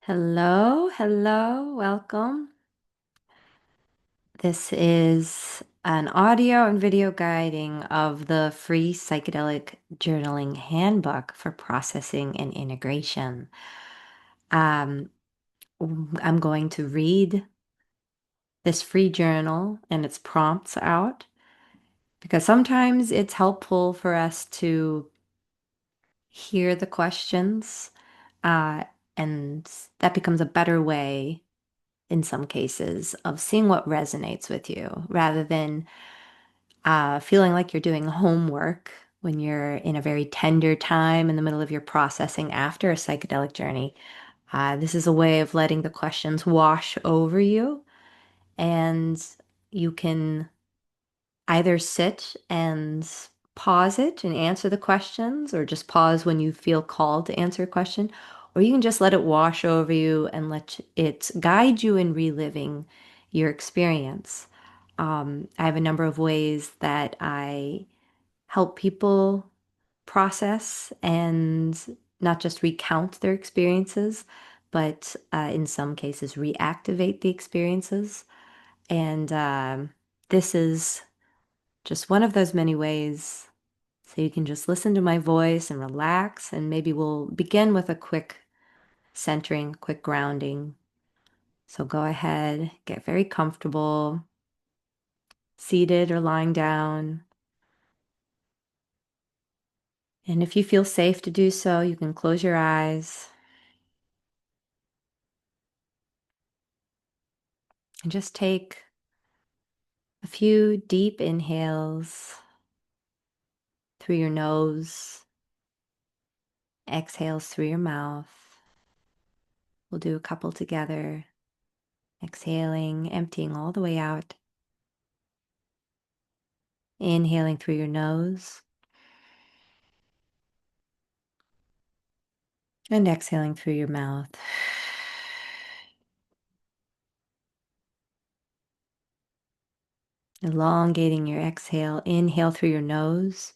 Hello, hello, welcome. This is an audio and video guiding of the free psychedelic journaling handbook for processing and integration. Um, I'm going to read this free journal and its prompts out because sometimes it's helpful for us to hear the questions, uh, and that becomes a better way in some cases of seeing what resonates with you rather than feeling like you're doing homework when you're in a very tender time in the middle of your processing after a psychedelic journey. This is a way of letting the questions wash over you, and you can either sit and pause it and answer the questions, or just pause when you feel called to answer a question, or you can just let it wash over you and let it guide you in reliving your experience. I have a number of ways that I help people process and not just recount their experiences, but in some cases reactivate the experiences. And this is just one of those many ways. So you can just listen to my voice and relax, and maybe we'll begin with a quick centering, quick grounding. So go ahead, get very comfortable, seated or lying down. And if you feel safe to do so, you can close your eyes and just take a few deep inhales through your nose, exhales through your mouth. We'll do a couple together. Exhaling, emptying all the way out. Inhaling through your nose and exhaling through your mouth. Elongating your exhale. Inhale through your nose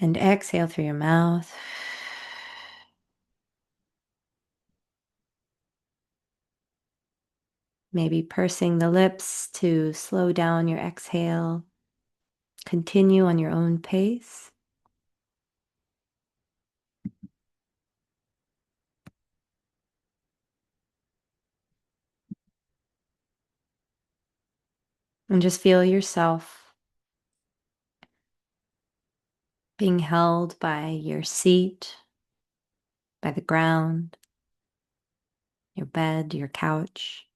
and exhale through your mouth. Maybe pursing the lips to slow down your exhale. Continue on your own pace. And just feel yourself being held by your seat, by the ground, your bed, your couch.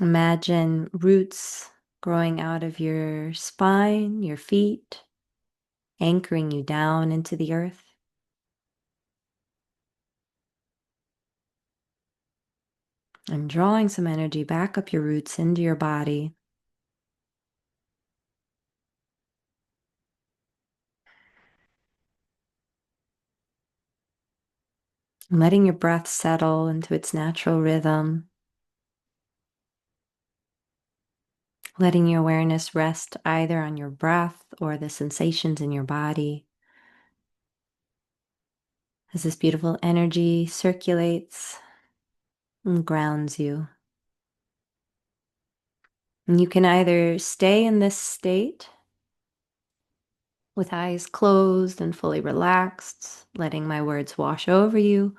Imagine roots growing out of your spine, your feet, anchoring you down into the earth. And drawing some energy back up your roots into your body. And letting your breath settle into its natural rhythm. Letting your awareness rest either on your breath or the sensations in your body. As this beautiful energy circulates and grounds you. And you can either stay in this state with eyes closed and fully relaxed, letting my words wash over you,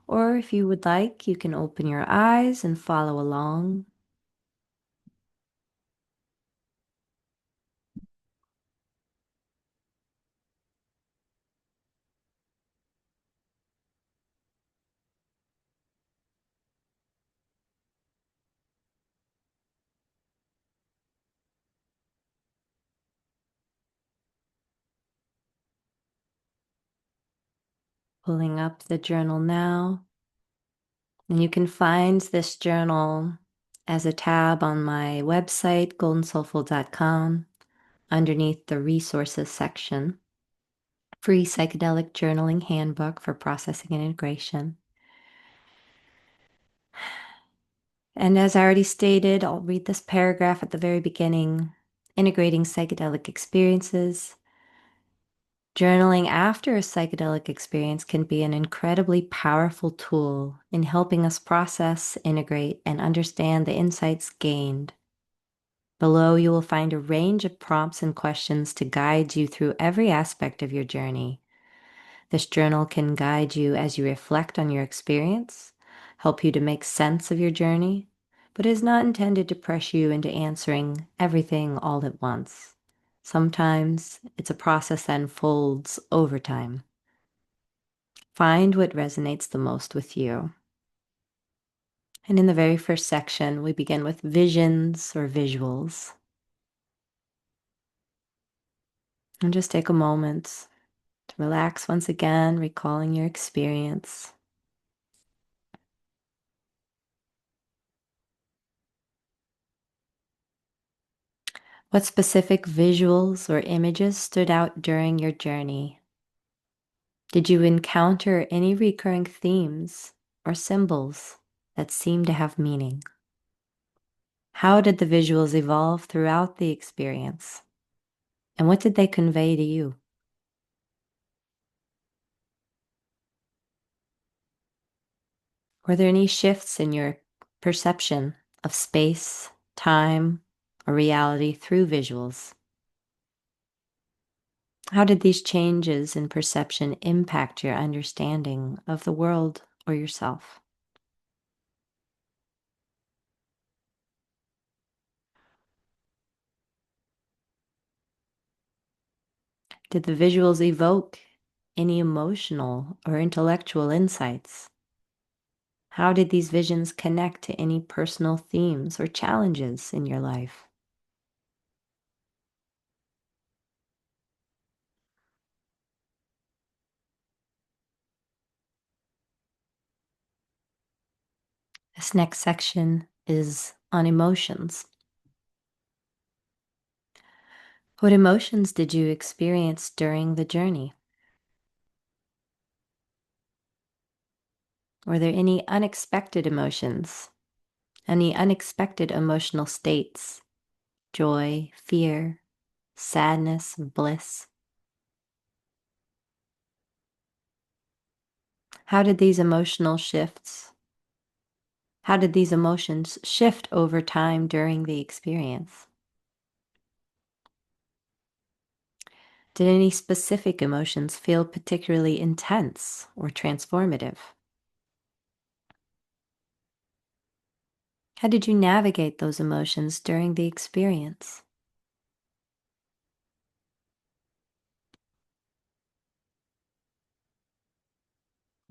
or if you would like, you can open your eyes and follow along. Pulling up the journal now. And you can find this journal as a tab on my website, goldensoulful.com, underneath the resources section. Free psychedelic journaling handbook for processing and integration. And as I already stated, I'll read this paragraph at the very beginning. Integrating psychedelic experiences Journaling after a psychedelic experience can be an incredibly powerful tool in helping us process, integrate, and understand the insights gained. Below, you will find a range of prompts and questions to guide you through every aspect of your journey. This journal can guide you as you reflect on your experience, help you to make sense of your journey, but is not intended to press you into answering everything all at once. Sometimes it's a process that unfolds over time. Find what resonates the most with you. And in the very first section, we begin with visions or visuals. And just take a moment to relax once again, recalling your experience. What specific visuals or images stood out during your journey? Did you encounter any recurring themes or symbols that seem to have meaning? How did the visuals evolve throughout the experience? And what did they convey to you? Were there any shifts in your perception of space, time, or reality through visuals? How did these changes in perception impact your understanding of the world or yourself? Did the visuals evoke any emotional or intellectual insights? How did these visions connect to any personal themes or challenges in your life? This next section is on emotions. What emotions did you experience during the journey? Were there any unexpected emotions? Any unexpected emotional states? Joy, fear, sadness, bliss? How did these emotional shifts How did these emotions shift over time during the experience? Did any specific emotions feel particularly intense or transformative? How did you navigate those emotions during the experience?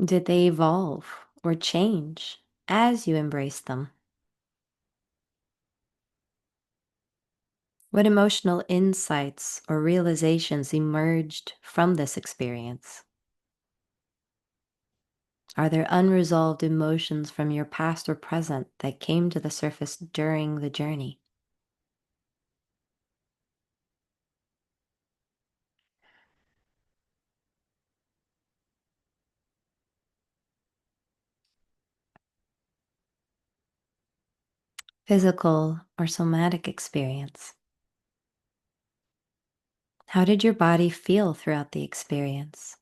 Did they evolve or change as you embraced them? What emotional insights or realizations emerged from this experience? Are there unresolved emotions from your past or present that came to the surface during the journey? Physical or somatic experience? How did your body feel throughout the experience?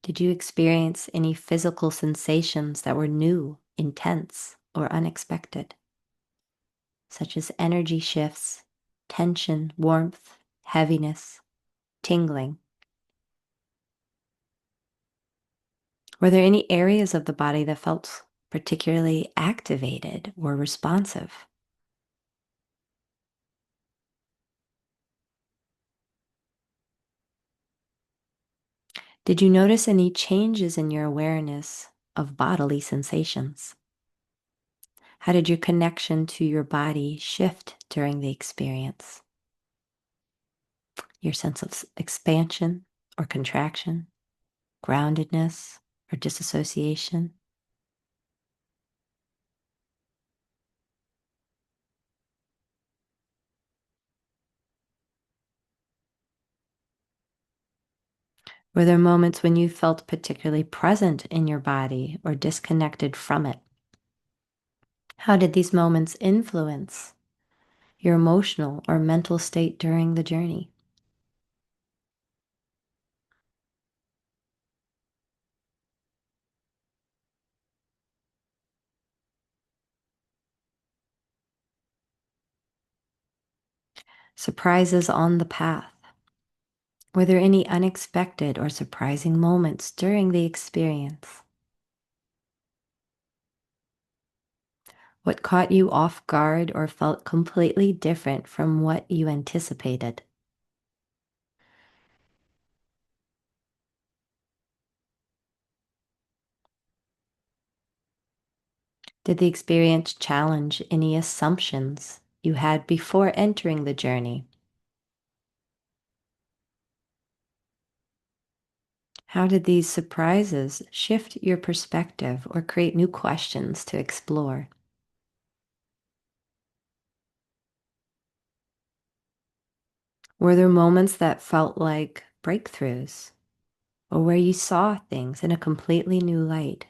Did you experience any physical sensations that were new, intense, or unexpected, such as energy shifts, tension, warmth, heaviness, tingling? Were there any areas of the body that felt particularly activated or responsive? Did you notice any changes in your awareness of bodily sensations? How did your connection to your body shift during the experience? Your sense of expansion or contraction, groundedness or disassociation? Were there moments when you felt particularly present in your body or disconnected from it? How did these moments influence your emotional or mental state during the journey? Surprises on the path. Were there any unexpected or surprising moments during the experience? What caught you off guard or felt completely different from what you anticipated? Did the experience challenge any assumptions you had before entering the journey? How did these surprises shift your perspective or create new questions to explore? Were there moments that felt like breakthroughs or where you saw things in a completely new light?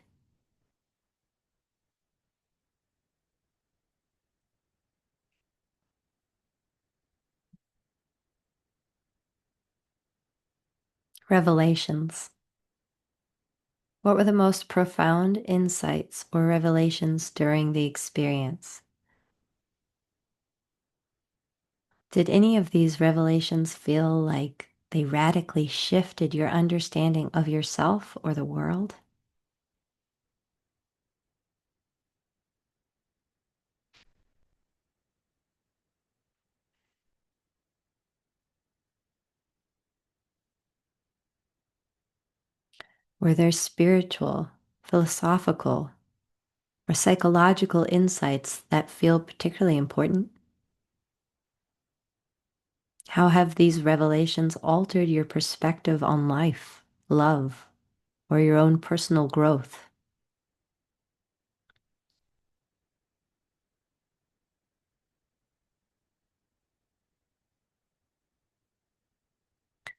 Revelations. What were the most profound insights or revelations during the experience? Did any of these revelations feel like they radically shifted your understanding of yourself or the world? Were there spiritual, philosophical, or psychological insights that feel particularly important? How have these revelations altered your perspective on life, love, or your own personal growth?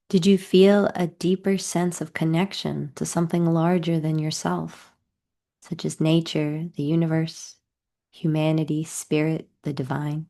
Did you feel a deeper sense of connection to something larger than yourself, such as nature, the universe, humanity, spirit, the divine?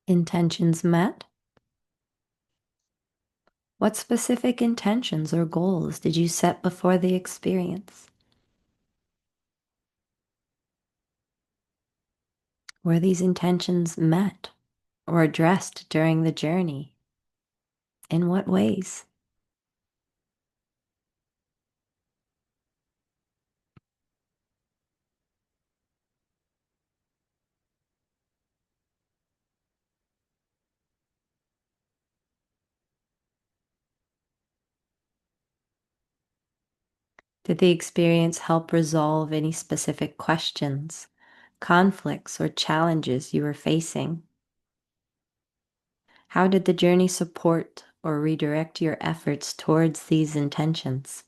Intentions met? What specific intentions or goals did you set before the experience? Were these intentions met or addressed during the journey? In what ways? Did the experience help resolve any specific questions, conflicts, or challenges you were facing? How did the journey support or redirect your efforts towards these intentions?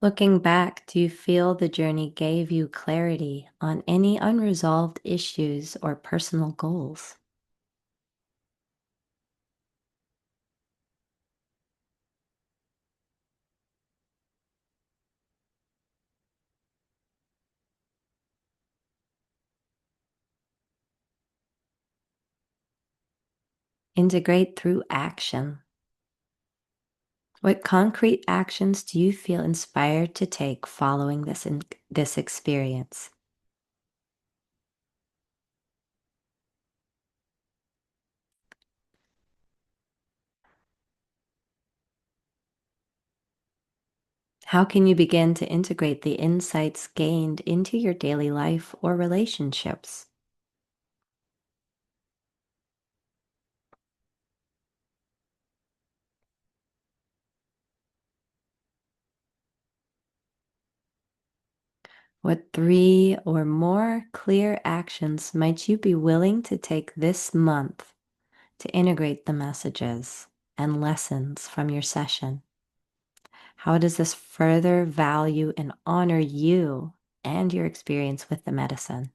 Looking back, do you feel the journey gave you clarity on any unresolved issues or personal goals? Integrate through action. What concrete actions do you feel inspired to take following this experience? How can you begin to integrate the insights gained into your daily life or relationships? What 3 or more clear actions might you be willing to take this month to integrate the messages and lessons from your session? How does this further value and honor you and your experience with the medicine?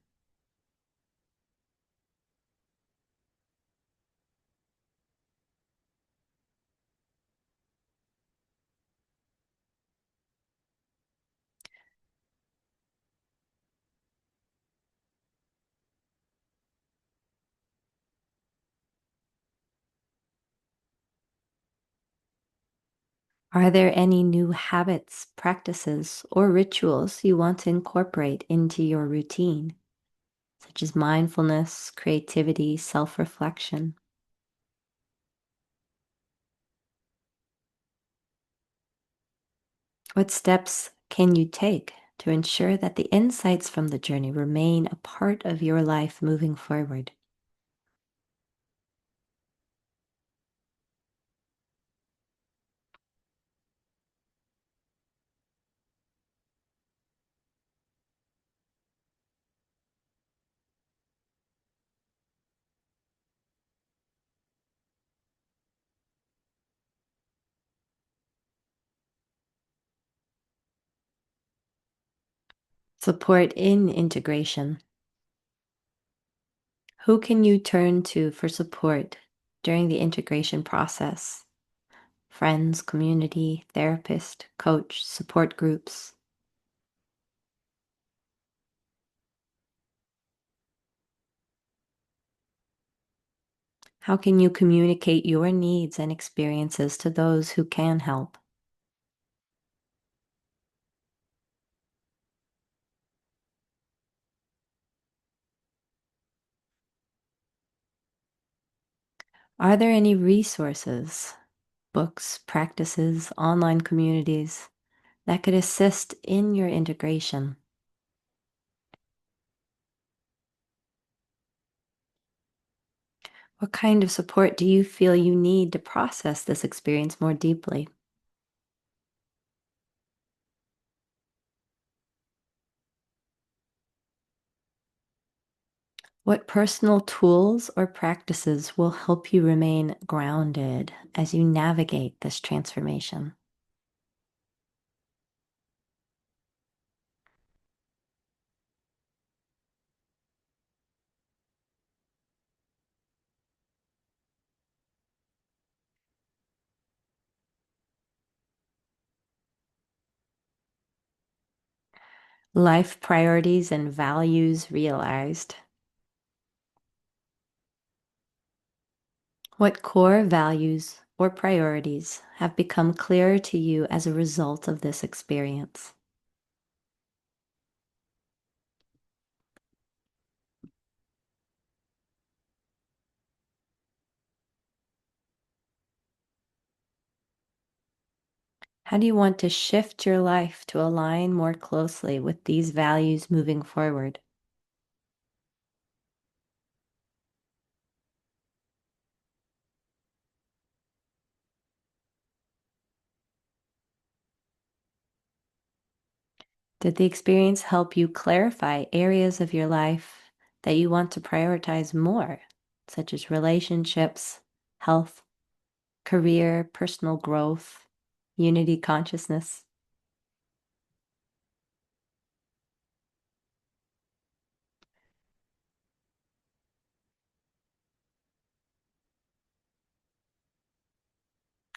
Are there any new habits, practices, or rituals you want to incorporate into your routine, such as mindfulness, creativity, self reflection? What steps can you take to ensure that the insights from the journey remain a part of your life moving forward? Support in integration. Who can you turn to for support during the integration process? Friends, community, therapist, coach, support groups. How can you communicate your needs and experiences to those who can help? Are there any resources, books, practices, online communities that could assist in your integration? What kind of support do you feel you need to process this experience more deeply? What personal tools or practices will help you remain grounded as you navigate this transformation? Life priorities and values realized. What core values or priorities have become clearer to you as a result of this experience? How do you want to shift your life to align more closely with these values moving forward? Did the experience help you clarify areas of your life that you want to prioritize more, such as relationships, health, career, personal growth, unity consciousness?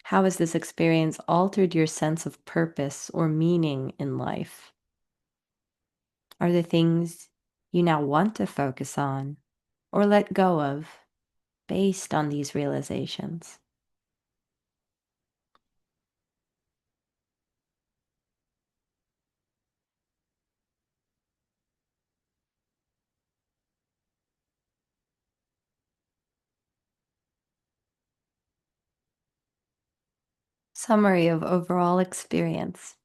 How has this experience altered your sense of purpose or meaning in life? Are there things you now want to focus on or let go of based on these realizations? Summary of overall experience.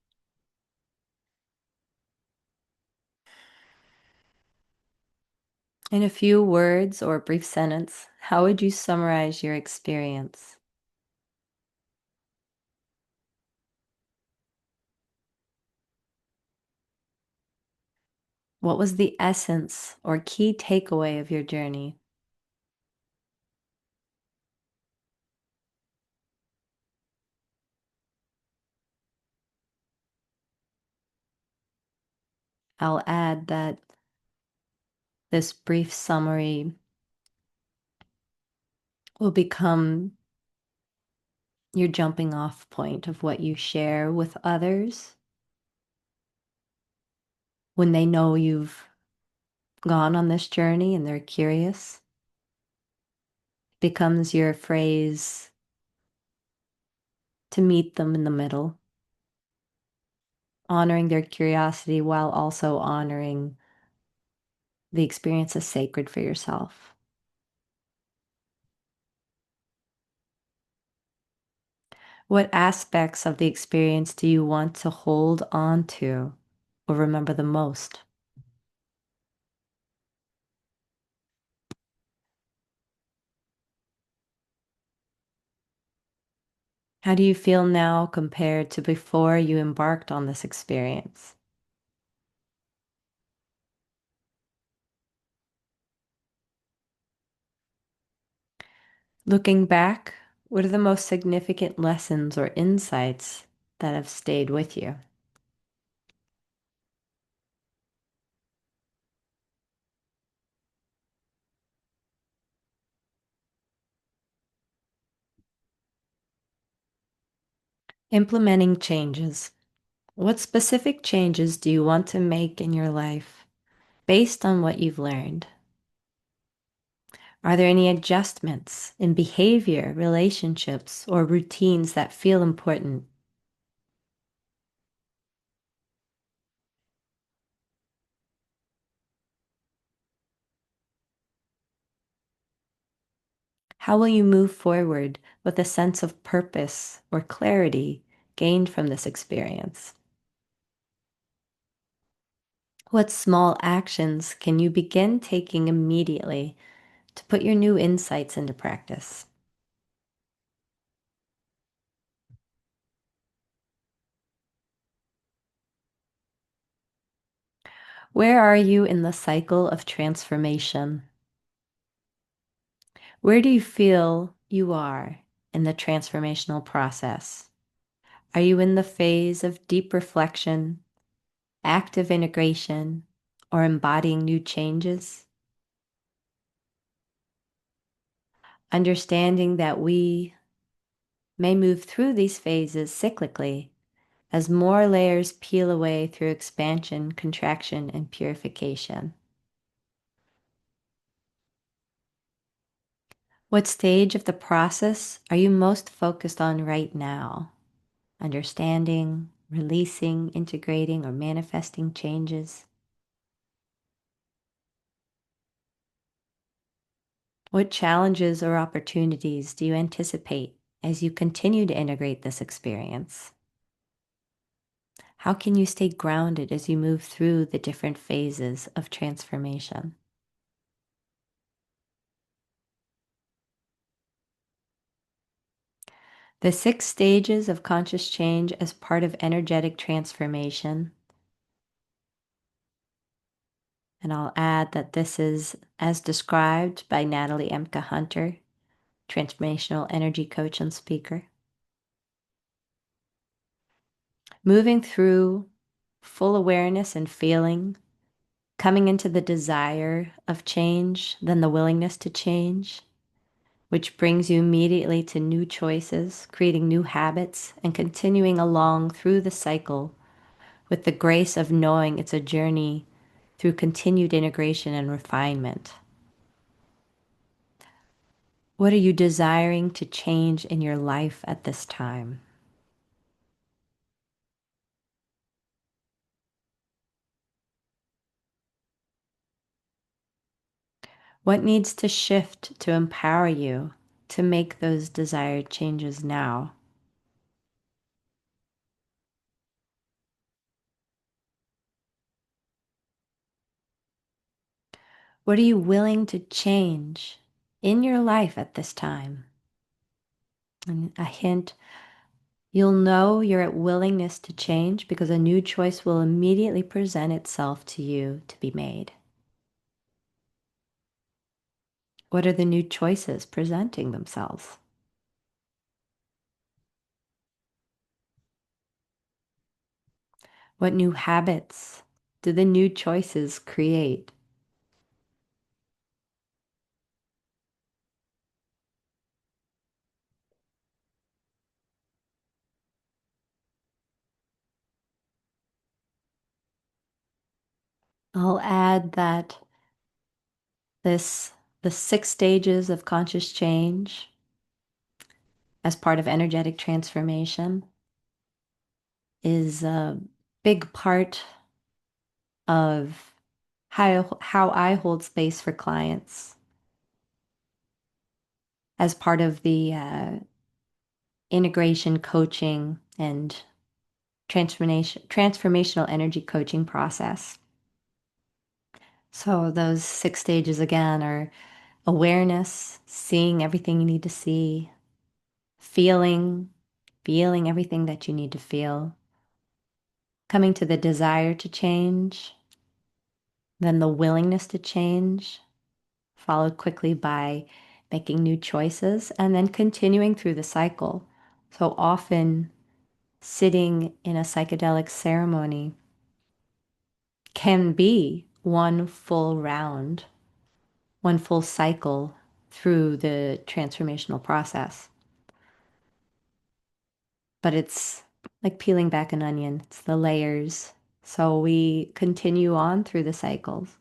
In a few words or a brief sentence, how would you summarize your experience? What was the essence or key takeaway of your journey? I'll add that this brief summary will become your jumping off point of what you share with others when they know you've gone on this journey and they're curious. Becomes your phrase to meet them in the middle, honoring their curiosity while also honoring the experience as sacred for yourself. What aspects of the experience do you want to hold on to or remember the most? How do you feel now compared to before you embarked on this experience? Looking back, what are the most significant lessons or insights that have stayed with you? Implementing changes. What specific changes do you want to make in your life based on what you've learned? Are there any adjustments in behavior, relationships, or routines that feel important? How will you move forward with a sense of purpose or clarity gained from this experience? What small actions can you begin taking immediately to put your new insights into practice? Where are you in the cycle of transformation? Where do you feel you are in the transformational process? Are you in the phase of deep reflection, active integration, or embodying new changes? Understanding that we may move through these phases cyclically as more layers peel away through expansion, contraction, and purification. What stage of the process are you most focused on right now? Understanding, releasing, integrating, or manifesting changes? What challenges or opportunities do you anticipate as you continue to integrate this experience? How can you stay grounded as you move through the different phases of transformation? The 6 stages of conscious change as part of energetic transformation. And I'll add that this is as described by Natalie Emke Hunter, transformational energy coach and speaker. Moving through full awareness and feeling, coming into the desire of change, then the willingness to change, which brings you immediately to new choices, creating new habits, and continuing along through the cycle with the grace of knowing it's a journey through continued integration and refinement. What are you desiring to change in your life at this time? What needs to shift to empower you to make those desired changes now? What are you willing to change in your life at this time? And a hint, You'll know you're at willingness to change because a new choice will immediately present itself to you to be made. What are the new choices presenting themselves? What new habits do the new choices create? I'll add that this the 6 stages of conscious change as part of energetic transformation is a big part of how I hold space for clients as part of the integration coaching and transformational energy coaching process. So those 6 stages again are awareness, seeing everything you need to see, feeling, feeling everything that you need to feel, coming to the desire to change, then the willingness to change, followed quickly by making new choices, and then continuing through the cycle. So often, sitting in a psychedelic ceremony can be one full round, one full cycle through the transformational process. But it's like peeling back an onion, it's the layers. So we continue on through the cycles.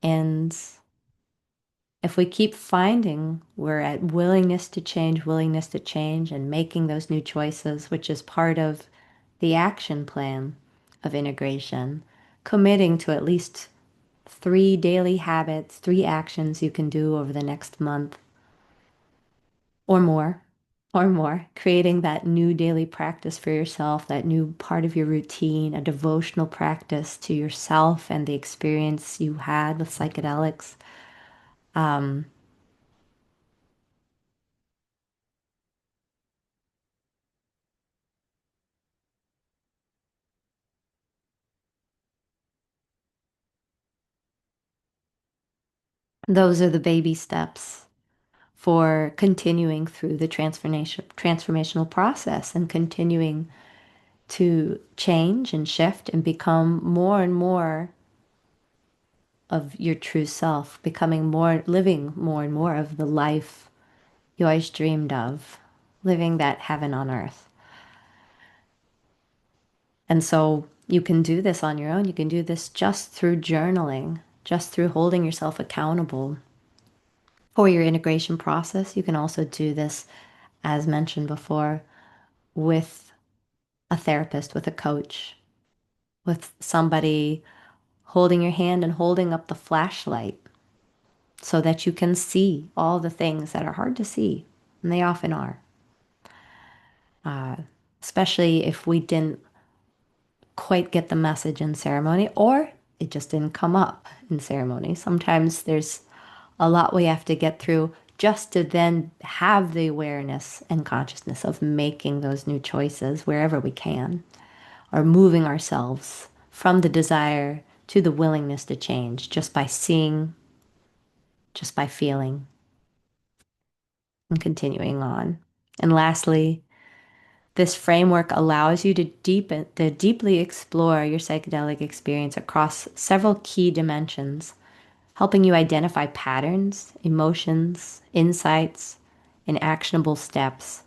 And if we keep finding we're at willingness to change, and making those new choices, which is part of the action plan of integration, committing to at least 3 daily habits, 3 actions you can do over the next month or more, creating that new daily practice for yourself, that new part of your routine, a devotional practice to yourself and the experience you had with psychedelics. Um, those are the baby steps for continuing through the transformational process and continuing to change and shift and become more and more of your true self, becoming more, living more and more of the life you always dreamed of, living that heaven on earth. And so you can do this on your own. You can do this just through journaling, just through holding yourself accountable for your integration process. You can also do this, as mentioned before, with a therapist, with a coach, with somebody holding your hand and holding up the flashlight so that you can see all the things that are hard to see. And they often are, especially if we didn't quite get the message in ceremony, or it just didn't come up in ceremony. Sometimes there's a lot we have to get through just to then have the awareness and consciousness of making those new choices wherever we can, or moving ourselves from the desire to the willingness to change just by seeing, just by feeling, and continuing on. And lastly, this framework allows you to deeply explore your psychedelic experience across several key dimensions, helping you identify patterns, emotions, insights, and actionable steps.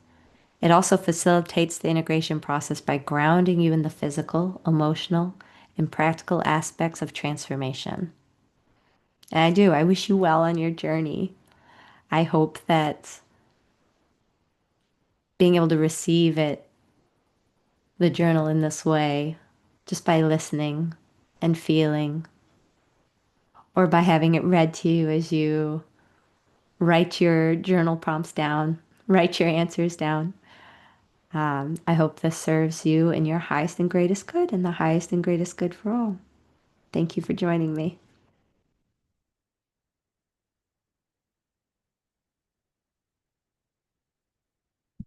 It also facilitates the integration process by grounding you in the physical, emotional, and practical aspects of transformation. And I do. I wish you well on your journey. I hope that being able to receive it, the journal in this way, just by listening and feeling, or by having it read to you as you write your journal prompts down, write your answers down. I hope this serves you in your highest and greatest good and the highest and greatest good for all. Thank you for joining me.